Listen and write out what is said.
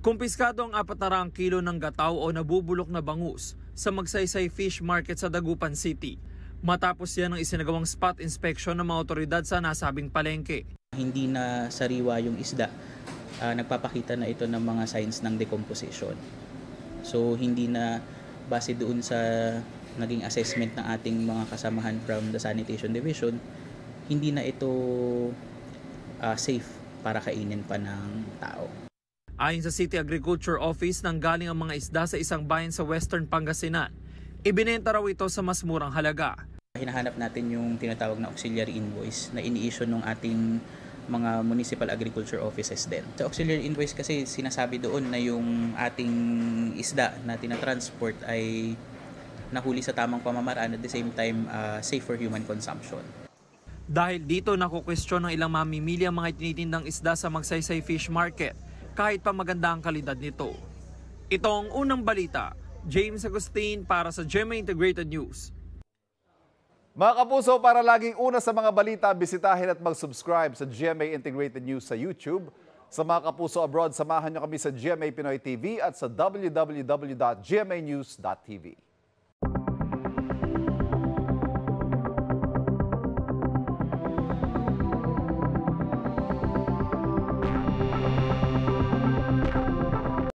Kumpiskado ang 400 kilo ng gataw o nabubulok na bangus sa Magsaysay Fish Market sa Dagupan City. Matapos yan ang isinagawang spot inspection ng mga otoridad sa nasabing palengke. Hindi na sariwa yung isda, nagpapakita na ito ng mga signs ng decomposition. So hindi na base doon sa naging assessment ng ating mga kasamahan from the Sanitation Division, hindi na ito safe para kainin pa ng tao. Ayon sa City Agriculture Office, nanggaling ang mga isda sa isang bayan sa Western Pangasinan. Ibinenta raw ito sa mas murang halaga. Hinahanap natin yung tinatawag na auxiliary invoice na ini-issue ng ating mga municipal agriculture offices din. Sa auxiliary invoice kasi sinasabi doon na yung ating isda na tinatransport ay nahuli sa tamang pamamaraan, at the same time safe for human consumption. Dahil dito nakukwestiyon ng ilang mamimili ang mga tinitindang isda sa Magsaysay Fish Market kahit pa maganda ang kalidad nito. Ito ang unang balita. James Agustin para sa GMA Integrated News. Mga kapuso, para laging una sa mga balita, bisitahin at mag-subscribe sa GMA Integrated News sa YouTube. Sa mga kapuso abroad, samahan niyo kami sa GMA Pinoy TV at sa www.gmanews.tv.